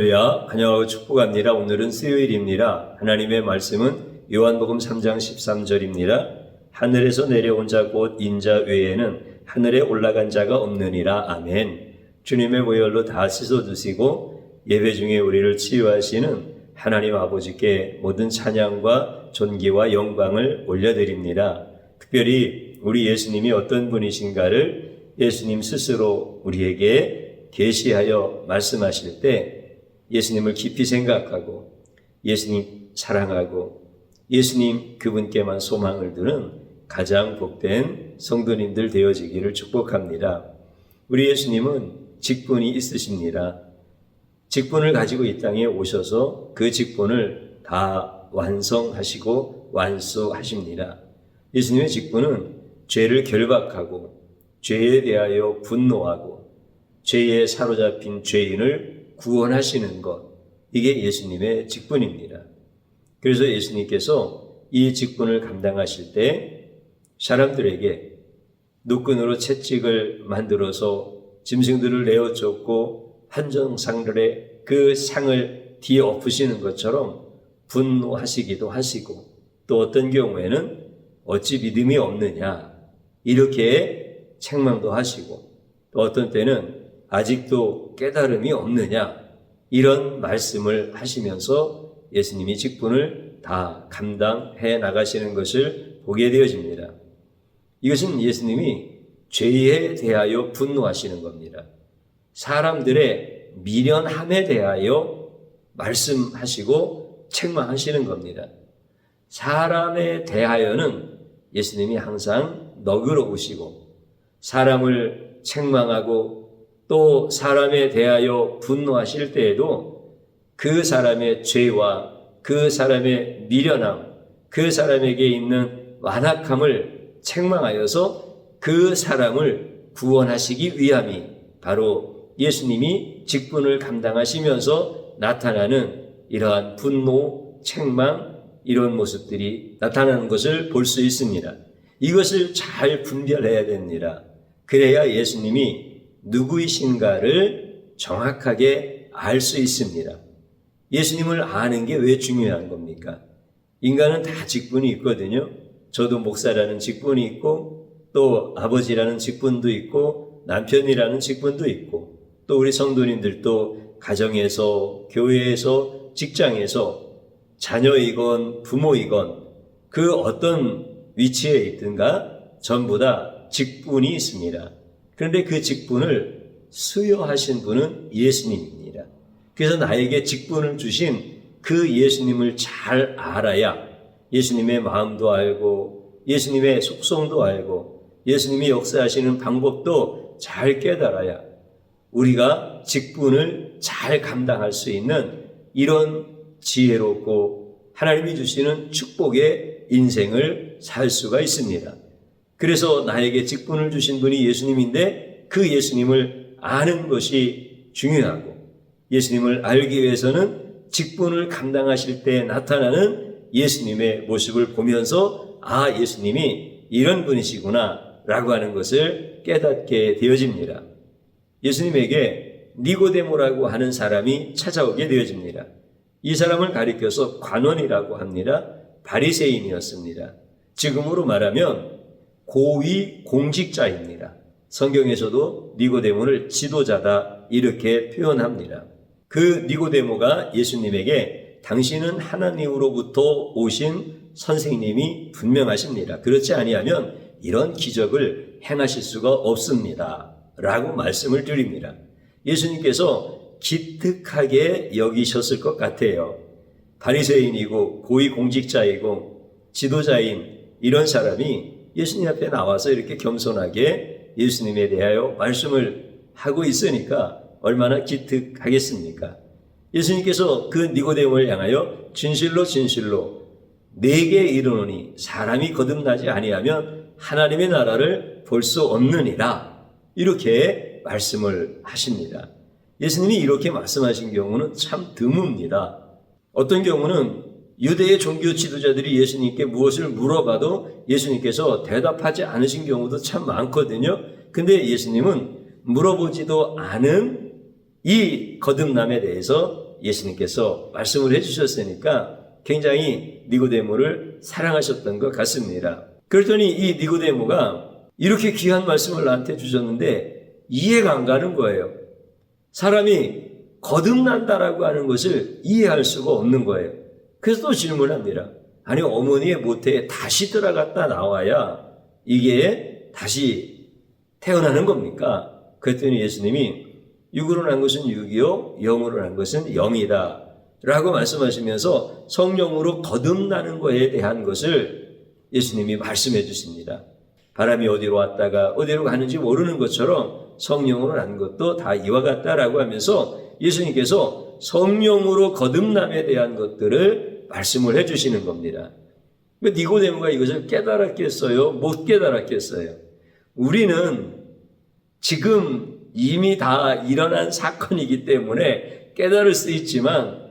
할렐루야, 환영하고 축복합니다. 오늘은 수요일입니다. 하나님의 말씀은 요한복음 3장 13절입니다. 하늘에서 내려온 자 곧 인자 외에는 하늘에 올라간 자가 없느니라. 아멘. 주님의 보혈로 다 씻어주시고 예배 중에 우리를 치유하시는 하나님 아버지께 모든 찬양과 존귀와 영광을 올려드립니다. 특별히 우리 예수님이 어떤 분이신가를 예수님 스스로 우리에게 계시하여 말씀하실 때 예수님을 깊이 생각하고 예수님 사랑하고 예수님 그분께만 소망을 두는 가장 복된 성도님들 되어지기를 축복합니다. 우리 예수님은 직분이 있으십니다. 직분을 가지고 이 땅에 오셔서 그 직분을 다 완성하시고 완수하십니다. 예수님의 직분은 죄를 결박하고 죄에 대하여 분노하고 죄에 사로잡힌 죄인을 구원하시는 것, 이게 예수님의 직분입니다. 그래서 예수님께서 이 직분을 감당하실 때 사람들에게 노끈으로 채찍을 만들어서 짐승들을 내어 쫓고 한정상들의 그 상을 뒤에 엎으시는 것처럼 분노하시기도 하시고, 또 어떤 경우에는 어찌 믿음이 없느냐 이렇게 책망도 하시고, 또 어떤 때는 아직도 깨달음이 없느냐 이런 말씀을 하시면서 예수님이 직분을 다 감당해 나가시는 것을 보게 되어집니다. 이것은 예수님이 죄에 대하여 분노하시는 겁니다. 사람들의 미련함에 대하여 말씀하시고 책망하시는 겁니다. 사람에 대하여는 예수님이 항상 너그러우시고 사람을 책망하고 또 사람에 대하여 분노하실 때에도 그 사람의 죄와 그 사람의 미련함, 그 사람에게 있는 완악함을 책망하여서 그 사람을 구원하시기 위함이 바로 예수님이 직분을 감당하시면서 나타나는 이러한 분노, 책망, 이런 모습들이 나타나는 것을 볼 수 있습니다. 이것을 잘 분별해야 됩니다. 그래야 예수님이 누구이신가를 정확하게 알 수 있습니다. 예수님을 아는 게 왜 중요한 겁니까? 인간은 다 직분이 있거든요. 저도 목사라는 직분이 있고 또 아버지라는 직분도 있고 남편이라는 직분도 있고 또 우리 성도님들도 가정에서 교회에서 직장에서 자녀이건 부모이건 그 어떤 위치에 있든가 전부 다 직분이 있습니다. 그런데 그 직분을 수여하신 분은 예수님입니다. 그래서 나에게 직분을 주신 그 예수님을 잘 알아야 예수님의 마음도 알고 예수님의 속성도 알고 예수님이 역사하시는 방법도 잘 깨달아야 우리가 직분을 잘 감당할 수 있는 이런 지혜롭고 하나님이 주시는 축복의 인생을 살 수가 있습니다. 그래서 나에게 직분을 주신 분이 예수님인데 그 예수님을 아는 것이 중요하고 예수님을 알기 위해서는 직분을 감당하실 때 나타나는 예수님의 모습을 보면서 아, 예수님이 이런 분이시구나 라고 하는 것을 깨닫게 되어집니다. 예수님에게 니고데모라고 하는 사람이 찾아오게 되어집니다. 이 사람을 가리켜서 관원이라고 합니다. 바리새인이었습니다. 지금으로 말하면 고위 공직자입니다. 성경에서도 니고데모를 지도자다 이렇게 표현합니다. 그 니고데모가 예수님에게 당신은 하나님으로부터 오신 선생님이 분명하십니다. 그렇지 아니하면 이런 기적을 행하실 수가 없습니다. 라고 말씀을 드립니다. 예수님께서 기특하게 여기셨을 것 같아요. 바리새인이고 고위 공직자이고 지도자인 이런 사람이 예수님 앞에 나와서 이렇게 겸손하게 예수님에 대하여 말씀을 하고 있으니까 얼마나 기특하겠습니까? 예수님께서 그 니고데모를 향하여 진실로 진실로 내게 이르노니 사람이 거듭나지 아니하면 하나님의 나라를 볼 수 없느니라 이렇게 말씀을 하십니다. 예수님이 이렇게 말씀하신 경우는 참 드뭅니다. 어떤 경우는 유대의 종교 지도자들이 예수님께 무엇을 물어봐도 예수님께서 대답하지 않으신 경우도 참 많거든요. 근데 예수님은 물어보지도 않은 이 거듭남에 대해서 예수님께서 말씀을 해주셨으니까 굉장히 니고데모를 사랑하셨던 것 같습니다. 그랬더니 이 니고데모가 이렇게 귀한 말씀을 나한테 주셨는데 이해가 안 가는 거예요. 사람이 거듭난다라고 하는 것을 이해할 수가 없는 거예요. 그래서 또 질문합니다. 아니, 어머니의 모태에 다시 들어갔다 나와야 이게 다시 태어나는 겁니까? 그랬더니 예수님이 육으로 난 것은 육이요 영으로 난 것은 영이다 라고 말씀하시면서 성령으로 거듭나는 것에 대한 것을 예수님이 말씀해 주십니다. 바람이 어디로 왔다가 어디로 가는지 모르는 것처럼 성령으로 난 것도 다 이와 같다라고 하면서 예수님께서 성령으로 거듭남에 대한 것들을 말씀을 해 주시는 겁니다. 니고데모가 이것을 깨달았겠어요? 못 깨달았겠어요? 우리는 지금 이미 다 일어난 사건이기 때문에 깨달을 수 있지만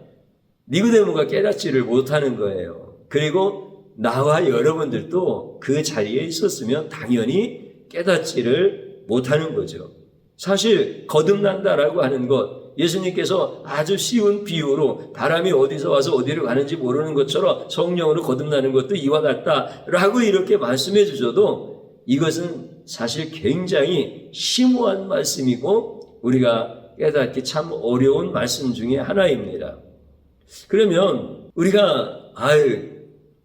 니고데모가 깨닫지를 못하는 거예요. 그리고 나와 여러분들도 그 자리에 있었으면 당연히 깨닫지를 못하는 거죠. 사실 거듭난다라고 하는 것, 예수님께서 아주 쉬운 비유로 바람이 어디서 와서 어디로 가는지 모르는 것처럼 성령으로 거듭나는 것도 이와 같다라고 이렇게 말씀해 주셔도 이것은 사실 굉장히 심오한 말씀이고 우리가 깨닫기 참 어려운 말씀 중에 하나입니다. 그러면 우리가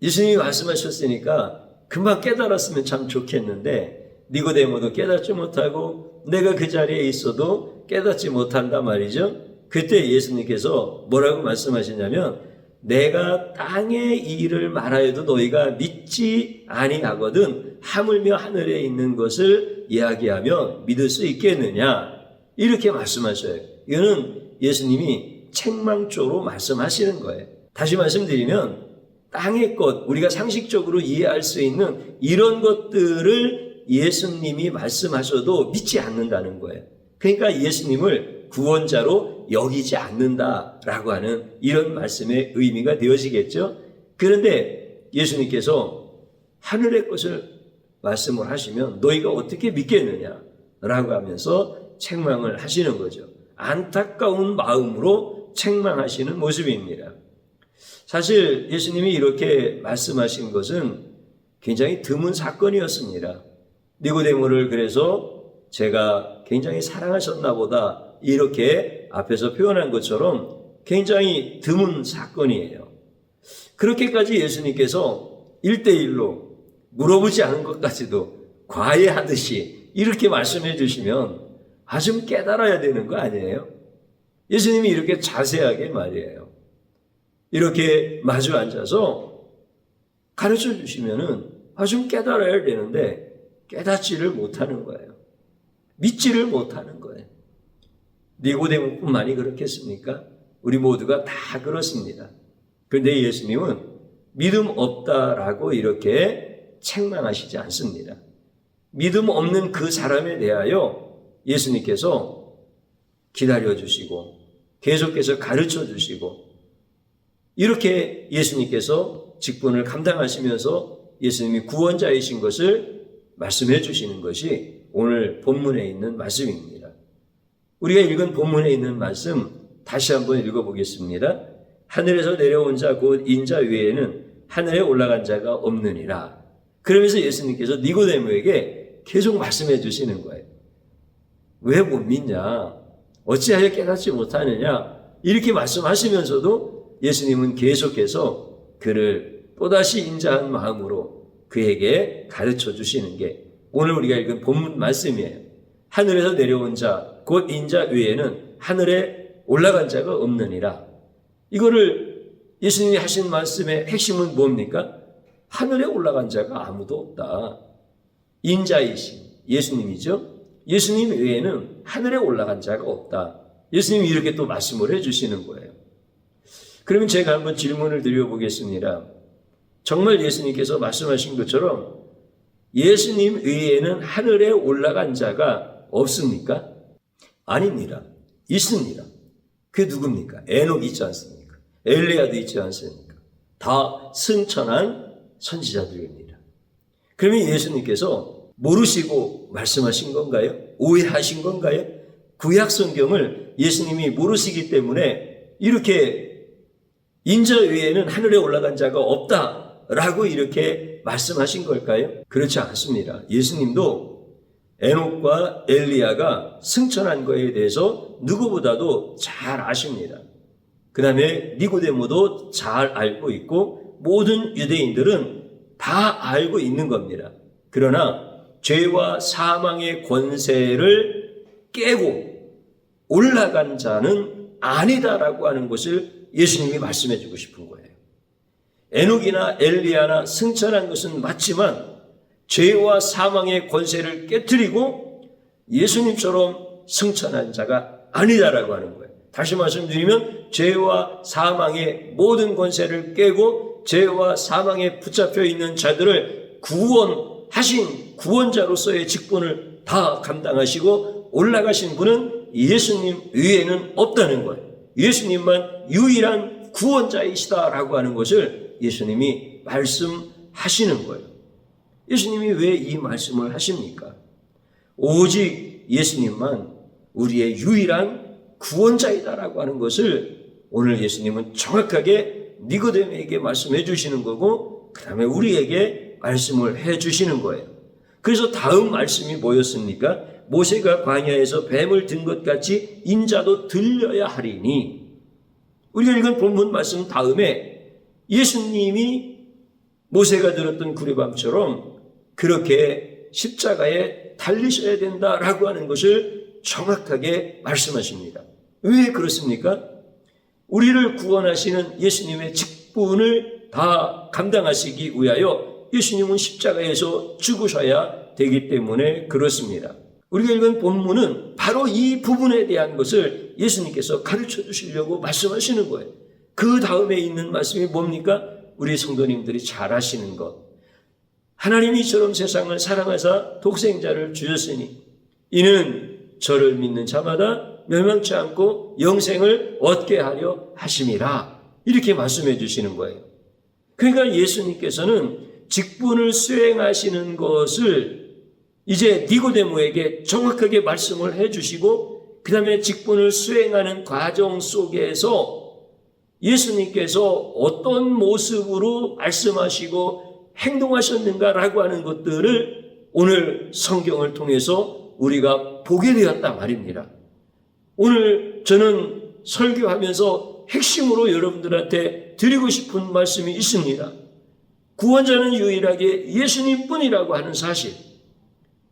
예수님이 말씀하셨으니까 금방 깨달았으면 참 좋겠는데 니고데모도 깨닫지 못하고 내가 그 자리에 있어도 깨닫지 못한단 말이죠. 그때 예수님께서 뭐라고 말씀하시냐면 내가 땅의 일을 말하여도 너희가 믿지 아니하거든 하물며 하늘에 있는 것을 이야기하며 믿을 수 있겠느냐 이렇게 말씀하셔요. 이거는 예수님이 책망조로 말씀하시는 거예요. 다시 말씀드리면 땅의 것, 우리가 상식적으로 이해할 수 있는 이런 것들을 예수님이 말씀하셔도 믿지 않는다는 거예요. 그러니까 예수님을 구원자로 여기지 않는다라고 하는 이런 말씀의 의미가 되어지겠죠. 그런데 예수님께서 하늘의 것을 말씀을 하시면 너희가 어떻게 믿겠느냐라고 하면서 책망을 하시는 거죠. 안타까운 마음으로 책망하시는 모습입니다. 사실 예수님이 이렇게 말씀하신 것은 굉장히 드문 사건이었습니다. 니고데모를 그래서 제가 굉장히 사랑하셨나 보다 이렇게 앞에서 표현한 것처럼 굉장히 드문 사건이에요. 그렇게까지 예수님께서 1대1로 물어보지 않은 것까지도 과외하듯이 이렇게 말씀해 주시면 좀 깨달아야 되는 거 아니에요? 예수님이 이렇게 자세하게 말이에요. 이렇게 마주 앉아서 가르쳐 주시면은 좀 깨달아야 되는데 깨닫지를 못하는 거예요. 믿지를 못하는 거예요. 니고데모뿐만이 그렇겠습니까? 우리 모두가 다 그렇습니다. 그런데 예수님은 믿음 없다라고 이렇게 책망하시지 않습니다. 믿음 없는 그 사람에 대하여 예수님께서 기다려주시고 계속해서 가르쳐주시고 이렇게 예수님께서 직분을 감당하시면서 예수님이 구원자이신 것을 말씀해 주시는 것이 오늘 본문에 있는 말씀입니다. 우리가 읽은 본문에 있는 말씀 다시 한번 읽어보겠습니다. 하늘에서 내려온 자 곧 인자 외에는 하늘에 올라간 자가 없느니라. 그러면서 예수님께서 니고데모에게 계속 말씀해 주시는 거예요. 왜 못 믿냐? 어찌하여 깨닫지 못하느냐? 이렇게 말씀하시면서도 예수님은 계속해서 그를 또다시 인자한 마음으로 그에게 가르쳐 주시는 게 오늘 우리가 읽은 본문 말씀이에요. 하늘에서 내려온 자 곧 인자 외에는 하늘에 올라간 자가 없느니라. 이거를 예수님이 하신 말씀의 핵심은 뭡니까? 하늘에 올라간 자가 아무도 없다. 인자이신 예수님이죠. 예수님 외에는 하늘에 올라간 자가 없다. 예수님이 이렇게 또 말씀을 해주시는 거예요. 그러면 제가 한번 질문을 드려보겠습니다. 정말 예수님께서 말씀하신 것처럼 예수님 외에는 하늘에 올라간 자가 없습니까? 아닙니다. 있습니다. 그게 누굽니까? 에녹 있지 않습니까? 엘리야도 있지 않습니까? 다 승천한 선지자들입니다. 그러면 예수님께서 모르시고 말씀하신 건가요? 오해하신 건가요? 구약 성경을 예수님이 모르시기 때문에 이렇게 인자 외에는 하늘에 올라간 자가 없다라고 이렇게 말씀하신 걸까요? 그렇지 않습니다. 예수님도 에녹과 엘리야가 승천한 것에 대해서 누구보다도 잘 아십니다. 그 다음에 니고데모도 잘 알고 있고 모든 유대인들은 다 알고 있는 겁니다. 그러나 죄와 사망의 권세를 깨고 올라간 자는 아니다라고 하는 것을 예수님이 말씀해 주고 싶은 거예요. 에녹이나 엘리야나 승천한 것은 맞지만 죄와 사망의 권세를 깨뜨리고 예수님처럼 승천한 자가 아니다라고 하는 거예요. 다시 말씀드리면 죄와 사망의 모든 권세를 깨고 죄와 사망에 붙잡혀 있는 자들을 구원하신 구원자로서의 직분을 다 감당하시고 올라가신 분은 예수님 외에는 없다는 거예요. 예수님만 유일한 구원자이시다라고 하는 것을 예수님이 말씀하시는 거예요. 예수님이 왜 이 말씀을 하십니까? 오직 예수님만 우리의 유일한 구원자이다라고 하는 것을 오늘 예수님은 정확하게 니고데모에게 말씀해 주시는 거고 그 다음에 우리에게 말씀을 해 주시는 거예요. 그래서 다음 말씀이 뭐였습니까? 모세가 광야에서 뱀을 든 것 같이 인자도 들려야 하리니, 우리가 읽은 본문 말씀 다음에 예수님이 모세가 들었던 구레밤처럼 그렇게 십자가에 달리셔야 된다라고 하는 것을 정확하게 말씀하십니다. 왜 그렇습니까? 우리를 구원하시는 예수님의 직분을 다 감당하시기 위하여 예수님은 십자가에서 죽으셔야 되기 때문에 그렇습니다. 우리가 읽은 본문은 바로 이 부분에 대한 것을 예수님께서 가르쳐 주시려고 말씀하시는 거예요. 그 다음에 있는 말씀이 뭡니까? 우리 성도님들이 잘 아시는 것. 하나님이 이처럼 세상을 사랑하사 독생자를 주셨으니 이는 저를 믿는 자마다 멸망치 않고 영생을 얻게 하려 하심이라. 이렇게 말씀해 주시는 거예요. 그러니까 예수님께서는 직분을 수행하시는 것을 이제 니고데모에게 정확하게 말씀을 해 주시고 그 다음에 직분을 수행하는 과정 속에서 예수님께서 어떤 모습으로 말씀하시고 행동하셨는가라고 하는 것들을 오늘 성경을 통해서 우리가 보게 되었다 말입니다. 오늘 저는 설교하면서 핵심으로 여러분들한테 드리고 싶은 말씀이 있습니다. 구원자는 유일하게 예수님뿐이라고 하는 사실.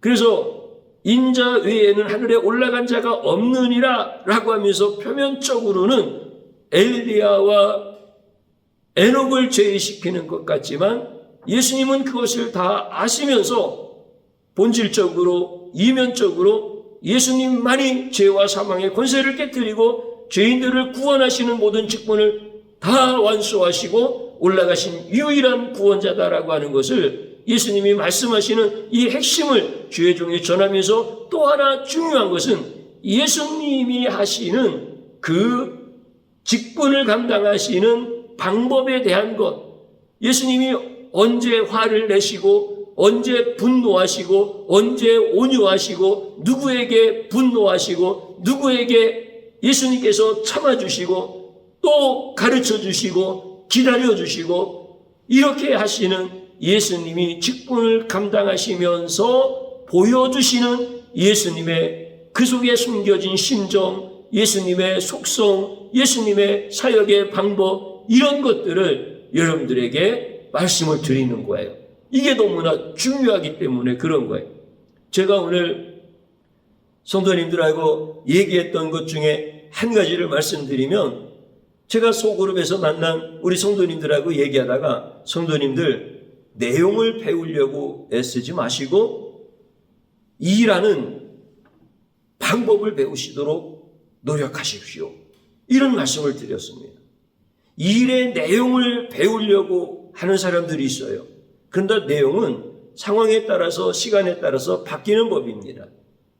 그래서 인자 외에는 하늘에 올라간 자가 없느니라 라고 하면서 표면적으로는 엘리야와 에녹을 제외시키는 것 같지만 예수님은 그것을 다 아시면서 본질적으로 이면적으로 예수님만이 죄와 사망의 권세를 깨뜨리고 죄인들을 구원하시는 모든 직분을 다 완수하시고 올라가신 유일한 구원자다라고 하는 것을 예수님이 말씀하시는 이 핵심을 주의 종이 전하면서 또 하나 중요한 것은 예수님이 하시는 그 직분을 감당하시는 방법에 대한 것, 예수님이 언제 화를 내시고 언제 분노하시고 언제 온유하시고 누구에게 분노하시고 누구에게 예수님께서 참아주시고 또 가르쳐주시고 기다려주시고 이렇게 하시는 예수님이 직분을 감당하시면서 보여주시는 예수님의 그 속에 숨겨진 심정, 예수님의 속성, 예수님의 사역의 방법, 이런 것들을 여러분들에게 말씀을 드리는 거예요. 이게 너무나 중요하기 때문에 그런 거예요. 제가 오늘 성도님들하고 얘기했던 것 중에 한 가지를 말씀드리면, 제가 소그룹에서 만난 우리 성도님들하고 얘기하다가 성도님들 내용을 배우려고 애쓰지 마시고 일하는 방법을 배우시도록 노력하십시오. 이런 말씀을 드렸습니다. 일의 내용을 배우려고 하는 사람들이 있어요. 그런데 내용은 상황에 따라서 시간에 따라서 바뀌는 법입니다.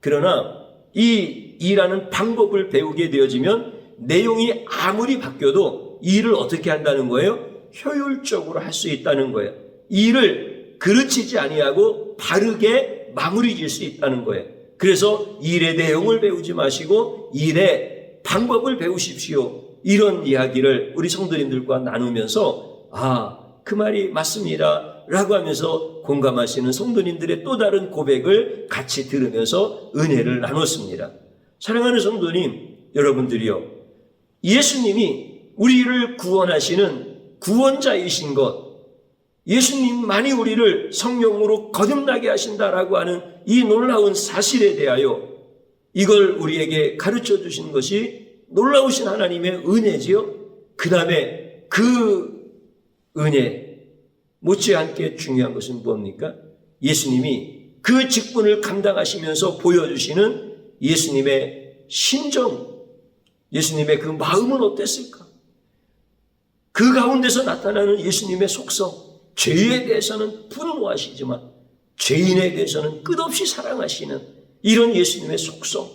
그러나 이 일하는 방법을 배우게 되어지면 내용이 아무리 바뀌어도 일을 어떻게 한다는 거예요? 효율적으로 할 수 있다는 거예요. 일을 그르치지 아니하고 바르게 마무리 지을 수 있다는 거예요. 그래서 일의 내용을 배우지 마시고 일의 방법을 배우십시오. 이런 이야기를 우리 성도님들과 나누면서 그 말이 맞습니다 라고 하면서 공감하시는 성도님들의 또 다른 고백을 같이 들으면서 은혜를 나눴습니다. 사랑하는 성도님 여러분들이요, 예수님이 우리를 구원하시는 구원자이신 것, 예수님만이 우리를 성령으로 거듭나게 하신다라고 하는 이 놀라운 사실에 대하여 이걸 우리에게 가르쳐 주신 것이 놀라우신 하나님의 은혜지요. 그 다음에 그 은혜 못지않게 중요한 것은 뭡니까? 예수님이 그 직분을 감당하시면서 보여주시는 예수님의 심정, 예수님의 그 마음은 어땠을까? 그 가운데서 나타나는 예수님의 속성, 죄에 대해서는 분노하시지만 죄인에 대해서는 끝없이 사랑하시는 이런 예수님의 속성,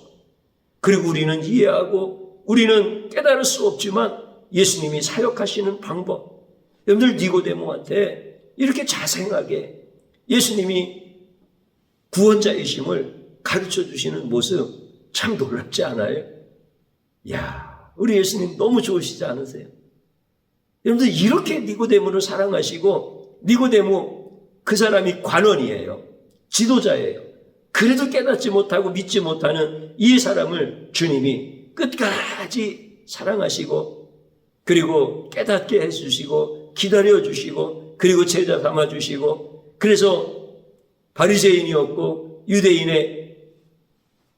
그리고 우리는 이해하고 우리는 깨달을 수 없지만 예수님이 사역하시는 방법, 여러분들 니고데모한테 이렇게 자세하게 예수님이 구원자이심을 가르쳐 주시는 모습 참 놀랍지 않아요? 우리 예수님 너무 좋으시지 않으세요? 여러분들 이렇게 니고데모를 사랑하시고, 니고데모 그 사람이 관원이에요. 지도자예요. 그래도 깨닫지 못하고 믿지 못하는 이 사람을 주님이 끝까지 사랑하시고, 그리고 깨닫게 해주시고 기다려주시고, 그리고 제자 삼아주시고, 그래서 바리새인이었고 유대인의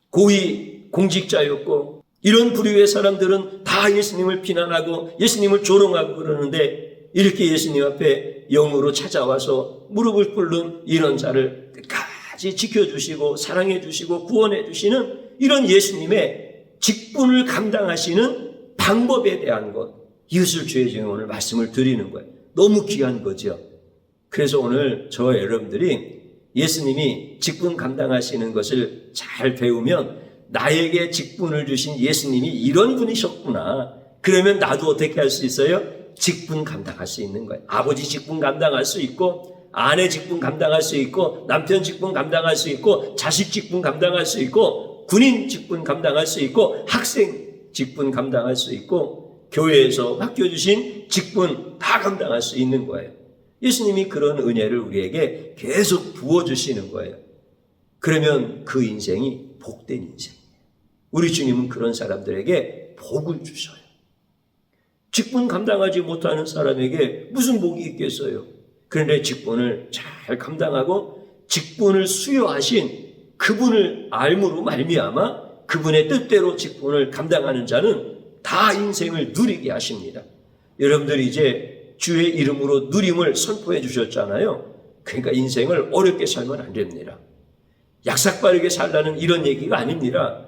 고위 공직자였고 이런 부류의 사람들은 다 예수님을 비난하고 예수님을 조롱하고 그러는데, 이렇게 예수님 앞에 영으로 찾아와서 무릎을 꿇는 이런 자를 끝까지 지켜주시고 사랑해 주시고 구원해 주시는 이런 예수님의 직분을 감당하시는 방법에 대한 것, 이것을 주의 중에 오늘 말씀을 드리는 거예요. 너무 귀한 거죠. 그래서 오늘 저와 여러분들이 예수님이 직분 감당하시는 것을 잘 배우면, 나에게 직분을 주신 예수님이 이런 분이셨구나, 그러면 나도 어떻게 할 수 있어요? 직분 감당할 수 있는 거예요. 아버지 직분 감당할 수 있고, 아내 직분 감당할 수 있고, 남편 직분 감당할 수 있고, 자식 직분 감당할 수 있고, 군인 직분 감당할 수 있고, 학생 직분 감당할 수 있고, 교회에서 맡겨주신 직분 다 감당할 수 있는 거예요. 예수님이 그런 은혜를 우리에게 계속 부어주시는 거예요. 그러면 그 인생이 복된 인생이에요. 우리 주님은 그런 사람들에게 복을 주셔요. 직분 감당하지 못하는 사람에게 무슨 복이 있겠어요? 그런데 직분을 잘 감당하고 직분을 수여하신 그분을 알므로 말미암아 그분의 뜻대로 직분을 감당하는 자는 다 인생을 누리게 하십니다. 여러분들이 이제 주의 이름으로 누림을 선포해 주셨잖아요. 그러니까 인생을 어렵게 살면 안 됩니다. 약삭빠르게 살라는 이런 얘기가 아닙니다.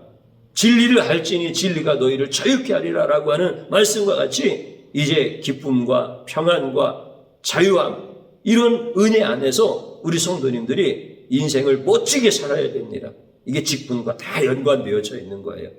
진리를 알지니 진리가 너희를 자유케 하리라 라고 하는 말씀과 같이 이제 기쁨과 평안과 자유함, 이런 은혜 안에서 우리 성도님들이 인생을 멋지게 살아야 됩니다. 이게 직분과 다 연관되어져 있는 거예요.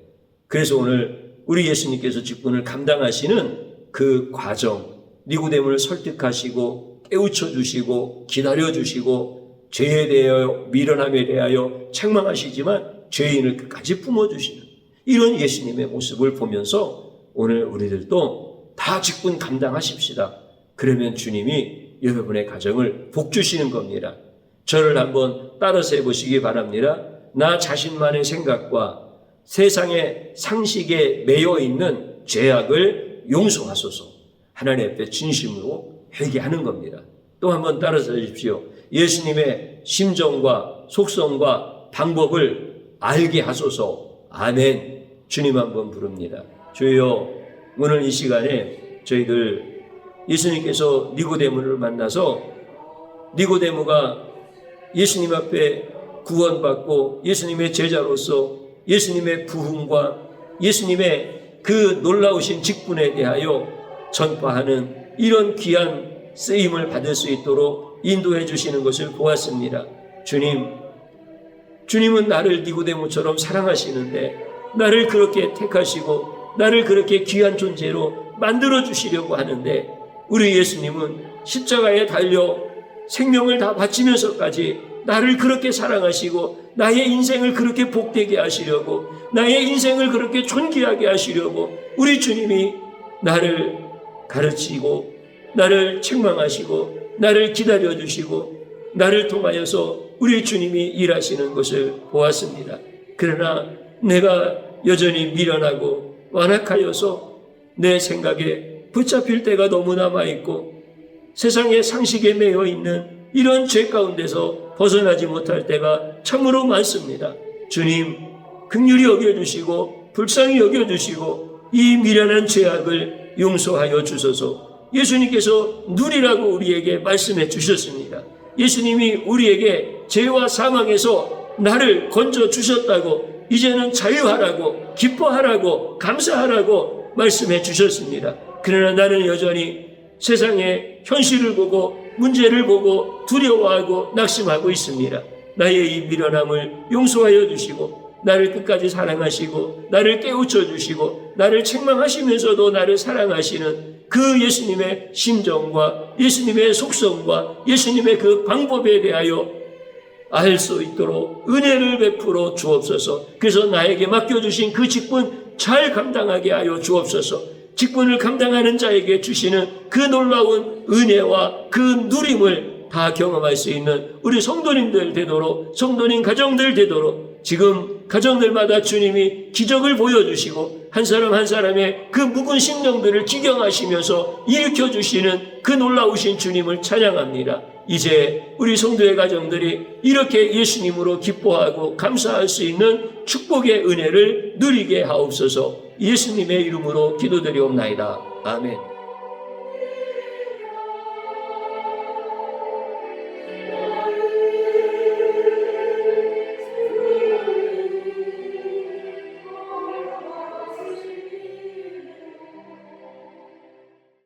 그래서 오늘 우리 예수님께서 직분을 감당하시는 그 과정, 니고데모를 설득하시고 깨우쳐 주시고 기다려 주시고 죄에 대하여 미련함에 대하여 책망하시지만 죄인을 끝까지 품어주시는 이런 예수님의 모습을 보면서 오늘 우리들도 다 직분 감당하십시다. 그러면 주님이 여러분의 가정을 복주시는 겁니다. 저를 한번 따라서 해보시기 바랍니다. 나 자신만의 생각과 세상의 상식에 매여 있는 죄악을 용서하소서. 하나님 앞에 진심으로 회개하는 겁니다. 또 한번 따라서 해주십시오. 예수님의 심정과 속성과 방법을 알게 하소서. 아멘. 주님 한번 부릅니다. 주여, 오늘 이 시간에 저희들 예수님께서 니고데모를 만나서 니고데모가 예수님 앞에 구원받고 예수님의 제자로서 예수님의 부흥과 예수님의 그 놀라우신 직분에 대하여 전파하는 이런 귀한 쓰임을 받을 수 있도록 인도해 주시는 것을 보았습니다. 주님은 나를 니고데모처럼 사랑하시는데 나를 그렇게 택하시고 나를 그렇게 귀한 존재로 만들어 주시려고 하는데, 우리 예수님은 십자가에 달려 생명을 다 바치면서까지 나를 그렇게 사랑하시고 나의 인생을 그렇게 복되게 하시려고, 나의 인생을 그렇게 존귀하게 하시려고 우리 주님이 나를 가르치고 나를 책망하시고 나를 기다려주시고 나를 통하여서 우리 주님이 일하시는 것을 보았습니다. 그러나 내가 여전히 미련하고 완악하여서 내 생각에 붙잡힐 때가 너무 남아있고 세상의 상식에 매여 있는 이런 죄 가운데서 벗어나지 못할 때가 참으로 많습니다. 주님, 긍휼히 여겨주시고 불쌍히 여겨주시고 이 미련한 죄악을 용서하여 주소서. 예수님께서 누리라고 우리에게 말씀해 주셨습니다. 예수님이 우리에게 죄와 사망에서 나를 건져 주셨다고, 이제는 자유하라고, 기뻐하라고, 감사하라고 말씀해 주셨습니다. 그러나 나는 여전히 세상의 현실을 보고 문제를 보고 두려워하고 낙심하고 있습니다. 나의 이 미련함을 용서하여 주시고 나를 끝까지 사랑하시고 나를 깨우쳐 주시고 나를 책망하시면서도 나를 사랑하시는 그 예수님의 심정과 예수님의 속성과 예수님의 그 방법에 대하여 알 수 있도록 은혜를 베풀어 주옵소서. 그래서 나에게 맡겨주신 그 직분 잘 감당하게 하여 주옵소서. 직분을 감당하는 자에게 주시는 그 놀라운 은혜와 그 누림을 다 경험할 수 있는 우리 성도님들 되도록, 성도님 가정들 되도록 지금 가정들마다 주님이 기적을 보여주시고 한 사람 한 사람의 그 묵은 심령들을 기경하시면서 일으켜주시는 그 놀라우신 주님을 찬양합니다. 이제 우리 성도의 가정들이 이렇게 예수님으로 기뻐하고 감사할 수 있는 축복의 은혜를 누리게 하옵소서. 예수님의 이름으로 기도드리옵나이다. 아멘.